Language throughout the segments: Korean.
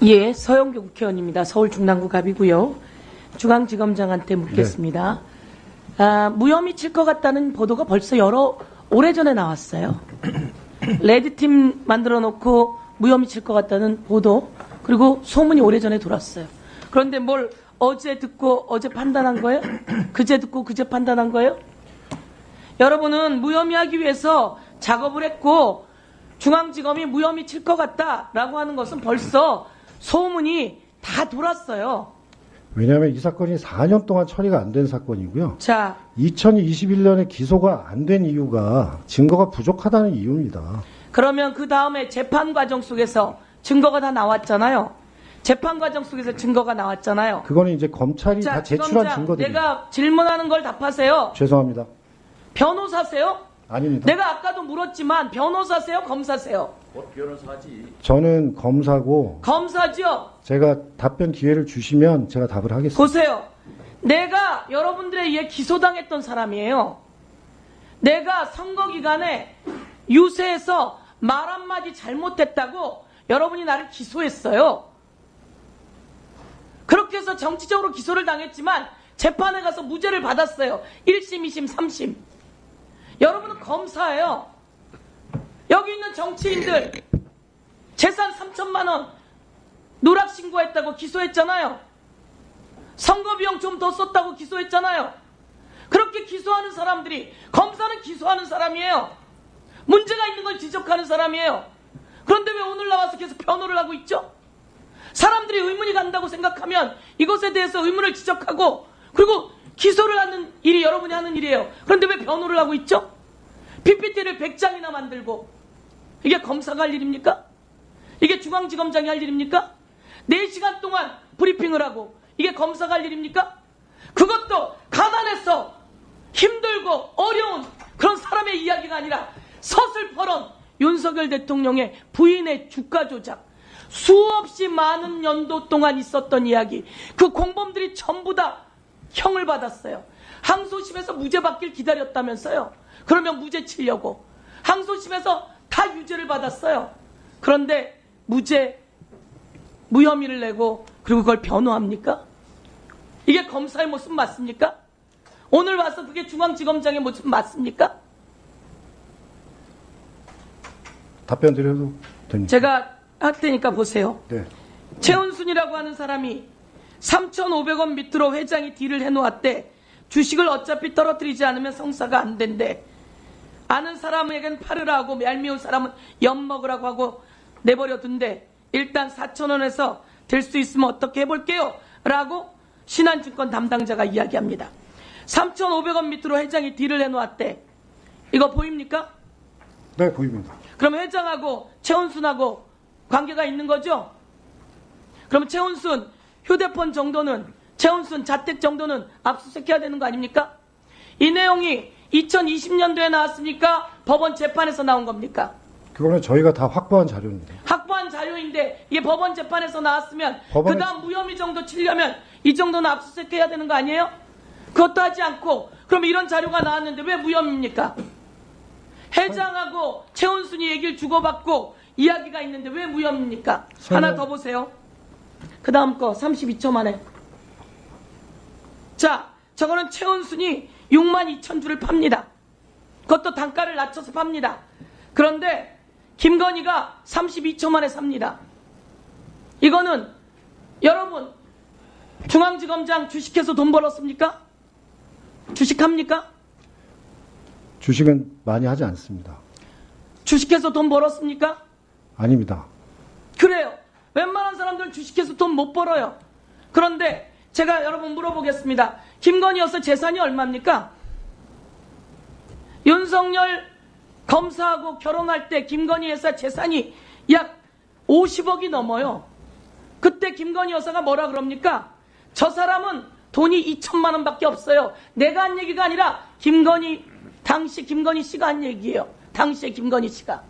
예, 서영교 국회의원입니다. 서울 중랑구 갑이고요. 중앙지검장한테 묻겠습니다. 무혐의 칠 것 같다는 보도가 벌써 오래전에 나왔어요. 레드팀 만들어 놓고 무혐의 칠 것 같다는 보도, 그리고 소문이 오래전에 돌았어요. 그런데 뭘 어제 듣고 어제 판단한 거예요? 그제 듣고 그제 판단한 거예요? 여러분은 무혐의하기 위해서 작업을 했고 중앙지검이 무혐의 칠 것 같다라고 하는 것은 벌써 소문이 다 돌았어요. 왜냐하면 이 사건이 4년 동안 처리가 안 된 사건이고요. 자, 2021년에 기소가 안 된 이유가 증거가 부족하다는 이유입니다. 그러면 그 다음에 재판 과정 속에서 증거가 다 나왔잖아요. 재판 과정 속에서 증거가 나왔잖아요. 그거는 이제 검찰이 자, 다 제출한 지검장, 증거들입니다. 내가 질문하는 걸 답하세요. 죄송합니다. 변호사세요? 아닙니다. 내가 아까도 물었지만 변호사세요? 검사세요? 변호사지. 저는 검사고 검사죠? 제가 답변 기회를 주시면 제가 답을 하겠습니다. 보세요. 내가 여러분들에 의해 기소당했던 사람이에요. 내가 선거 기간에 유세에서 말 한마디 잘못했다고 여러분이 나를 기소했어요. 그렇게 해서 정치적으로 기소를 당했지만 재판에 가서 무죄를 받았어요. 1심, 2심, 3심. 여러분은 검사예요. 여기 있는 정치인들 재산 3천만 원 누락 신고했다고 기소했잖아요. 선거비용 좀 더 썼다고 기소했잖아요. 그렇게 기소하는 사람들이, 검사는 기소하는 사람이에요. 문제가 있는 걸 지적하는 사람이에요. 그런데 왜 오늘 나와서 계속 변호를 하고 있죠? 사람들이 의문이 간다고 생각하면 이것에 대해서 의문을 지적하고, 그리고 기소를 하는 일이 여러분이 하는 일이에요. 그런데 왜 변호를 하고 있죠? PPT를 100장이나 만들고, 이게 검사가 할 일입니까? 이게 중앙지검장이 할 일입니까? 4시간 동안 브리핑을 하고, 이게 검사가 할 일입니까? 그것도 가난해서 힘들고 어려운 그런 사람의 이야기가 아니라 서슬퍼런 윤석열 대통령의 부인의 주가 조작, 수없이 많은 연도 동안 있었던 이야기, 그 공범들이 전부 다 형을 받았어요. 항소심에서 무죄 받길 기다렸다면서요. 그러면 무죄 치려고 항소심에서 다 유죄를 받았어요. 그런데 무혐의를 내고 그리고 그걸 변호합니까? 이게 검사의 모습 맞습니까? 오늘 와서 그게 중앙지검장의 모습 맞습니까? 답변 드려도 됩니다. 제가 할 테니까 보세요. 네. 최은순이라고 하는 사람이 3,500원 밑으로 회장이 딜을 해놓았대. 주식을 어차피 떨어뜨리지 않으면 성사가 안 된대. 아는 사람에겐 팔으라고, 얄미운 사람은 엿먹으라고 하고 내버려둔대. 일단 4,000원에서 될 수 있으면 어떻게 해볼게요? 라고 신한증권 담당자가 이야기합니다. 3,500원 밑으로 회장이 딜을 해놓았대. 이거 보입니까? 네, 보입니다. 그럼 회장하고 최은순하고 관계가 있는 거죠? 그럼 최은순 휴대폰 정도는, 최은순 자택 정도는 압수수색해야 되는 거 아닙니까? 이 내용이 2020년도에 나왔습니까? 법원 재판에서 나온 겁니까? 그거는 저희가 다 확보한 자료입니다. 확보한 자료인데 이게 법원 재판에서 나왔으면 법원에- 그 다음 무혐의 정도 치려면 이 정도는 압수수색해야 되는 거 아니에요? 그것도 하지 않고 그럼 이런 자료가 나왔는데 왜 무혐의입니까? 회장하고 최은순이 얘기를 주고받고 이야기가 있는데 왜 무혐의입니까? 하나 더 보세요. 그 다음 거 32초 만에. 자, 저거는 최은순이 62,000주를 팝니다. 그것도 단가를 낮춰서 팝니다. 그런데 김건희가 32초 만에 삽니다. 이거는 여러분 중앙지검장 주식해서 돈 벌었습니까? 주식합니까? 주식은 많이 하지 않습니다. 주식해서 돈 벌었습니까? 아닙니다. 그래요. 웬만한 사람들은 주식해서 돈 못 벌어요. 그런데 제가 여러분 물어보겠습니다. 김건희 여사 재산이 얼마입니까? 윤석열 검사하고 결혼할 때 김건희 여사 재산이 약 50억이 넘어요. 그때 김건희 여사가 뭐라 그럽니까? 저 사람은 돈이 2천만 원밖에 없어요. 내가 한 얘기가 아니라 당시 김건희 씨가 한 얘기예요. 당시에 김건희 씨가.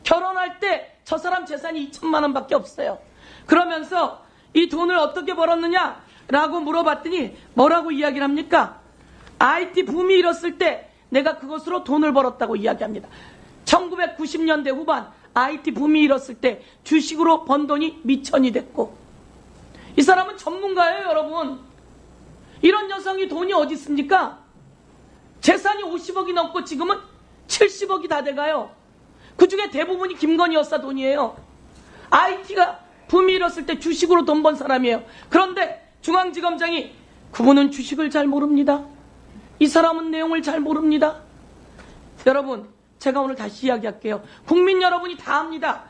결혼할 때 저 사람 재산이 2천만 원밖에 없어요. 그러면서 이 돈을 어떻게 벌었느냐라고 물어봤더니 뭐라고 이야기를 합니까? IT 붐이 일었을 때 내가 그것으로 돈을 벌었다고 이야기합니다. 1990년대 후반 IT 붐이 일었을 때 주식으로 번 돈이 미천이 됐고, 이 사람은 전문가예요, 여러분. 이런 여성이 돈이 어디 있습니까? 재산이 50억이 넘고 지금은 70억이 다 돼가요. 그중에 대부분이 김건희 여사 돈이에요. IT가 붐이 일었을 때 주식으로 돈 번 사람이에요. 그런데 중앙지검장이 그분은 주식을 잘 모릅니다. 이 사람은 내용을 잘 모릅니다. 여러분, 제가 오늘 다시 이야기할게요. 국민 여러분이 다 압니다.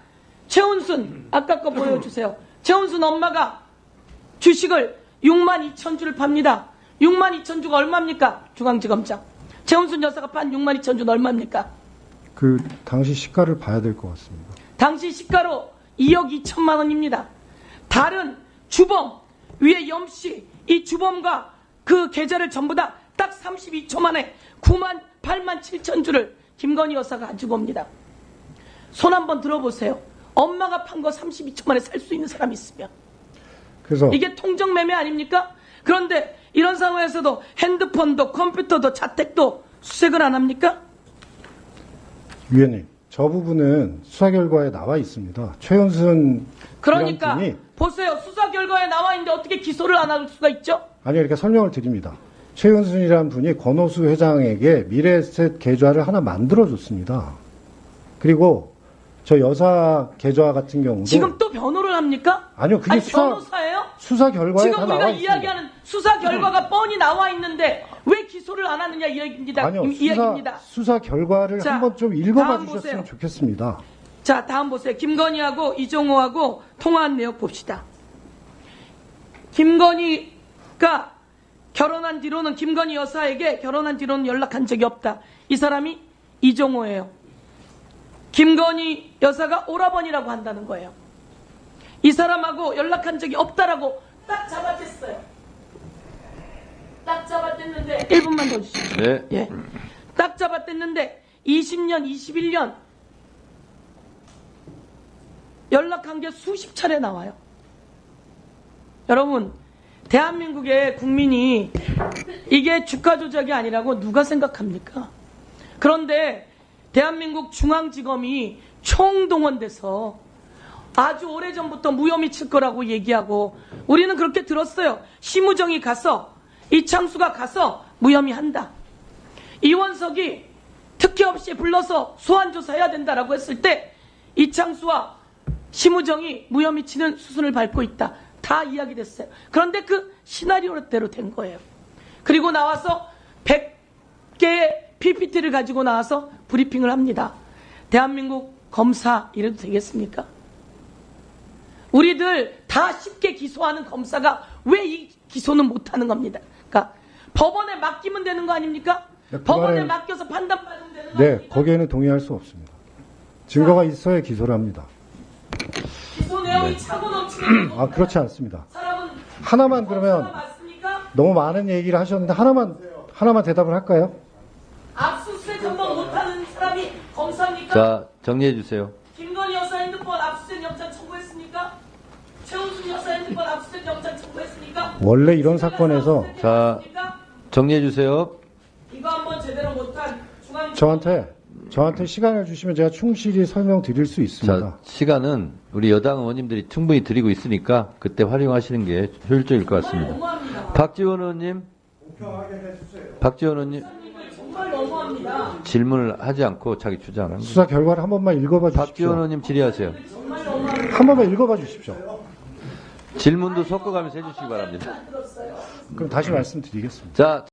최은순, 아까 거 보여주세요. 최은순 엄마가 주식을 6만 2천 주를 팝니다. 6만 2천 주가 얼마입니까? 중앙지검장. 최은순 여사가 판 6만 2천 주는 얼마입니까? 그 당시 시가를 봐야 될 것 같습니다. 당시 시가로 2억 2천만 원입니다. 다른 주범, 위에 염씨, 이 주범과 그 계좌를 전부 다 딱 32초 만에 9만 8만 7천 주를 김건희 여사가 가지고 옵니다. 손 한번 들어보세요. 엄마가 판 거 32초 만에 살 수 있는 사람이 있으면. 그래서 이게 통정매매 아닙니까? 그런데 이런 상황에서도 핸드폰도 컴퓨터도 자택도 수색을 안 합니까? 위원님, 저 부분은 수사 결과에 나와 있습니다. 최은순 그러니까 분이 보세요. 수사 결과에 나와 있는데 어떻게 기소를 안 할 수가 있죠? 아니 이렇게 설명을 드립니다. 최은순이라는 분이 권오수 회장에게 미래에셋 계좌를 하나 만들어줬습니다. 그리고 저 여사 계좌 같은 경우도 지금 또 변호를 합니까? 아니요, 그게 아니, 변호사예요? 수사 결과에 지금 다 우리가 나와 있습니다. 이야기하는 수사 결과가 뻔히 나와 있는데 왜 기소를 안 하느냐 이 얘기입니다. 아니요, 이 얘기입니다. 수사 결과를 자, 한번 좀 읽어봐 다음 주셨으면 보세요. 좋겠습니다. 자, 다음 보세요. 김건희하고 이종호하고 통화한 내용 봅시다. 김건희가 결혼한 뒤로는 김건희 여사에게 결혼한 뒤로는 연락한 적이 없다. 이 사람이 이종호예요. 김건희 여사가 오라버니라고 한다는 거예요. 이 사람하고 연락한 적이 없다라고 딱 잡아댔어요. 딱 잡아댔는데 1분만 더 주시죠. 네. 예. 딱 잡아댔는데 20년, 21년 연락한 게 수십 차례 나와요. 여러분, 대한민국의 국민이 이게 주가 조작이 아니라고 누가 생각합니까? 그런데 대한민국 중앙지검이 총동원돼서 아주 오래전부터 무혐의 칠 거라고 얘기하고 우리는 그렇게 들었어요. 심우정이 가서 이창수가 가서 무혐의 한다. 이원석이 특혜 없이 불러서 소환조사해야 된다라고 했을 때 이창수와 심우정이 무혐의 치는 수순을 밟고 있다. 다 이야기됐어요. 그런데 그 시나리오대로 된 거예요. 그리고 나와서 100개의 PPT를 가지고 나와서 브리핑을 합니다. 대한민국 검사 이래도 되겠습니까? 우리들 다 쉽게 기소하는 검사가 왜 이 기소는 못하는 겁니다. 그러니까 법원에 맡기면 되는 거 아닙니까? 네, 법원에 맡겨서 판단받으면 되는 거 네, 아닙니까? 거기에는 동의할 수 없습니다. 증거가 있어야 기소를 합니다. 기소 내용이 차고 넘치는 아, 그렇지 않습니다. 사람은 하나만 그러면 맞습니까? 너무 많은 얘기를 하셨는데 하나만 대답을 할까요? 압수수색 한번 못하는 사람이 검사입니까? 자, 정리해 주세요. 김건희 여사 핸드폰 압수수색 영장 청구했습니까? 최은순 여사 핸드폰 압수수색 영장 청구했습니까? 원래 이런 사건에서 자, 정리해 주세요. 이거 한번 제대로 못한 중앙 저한테 시간을 주시면 제가 충실히 설명드릴 수 있습니다. 자, 시간은 우리 여당 의원님들이 충분히 드리고 있으니까 그때 활용하시는 게 효율적일 것 같습니다. 너무합니다. 박지원 의원님. 박지원 의원님 정말 너무합니다. 질문을 하지 않고 자기 주장을 합니다. 수사 결과를 한 번만 읽어봐 박지원 주십시오. 의원님 질의하세요. 정말 너무합니다. 한 번만 읽어봐 주십시오. 질문도 섞어가면서 해주시기 바랍니다. 그럼 다시 말씀드리겠습니다. 자,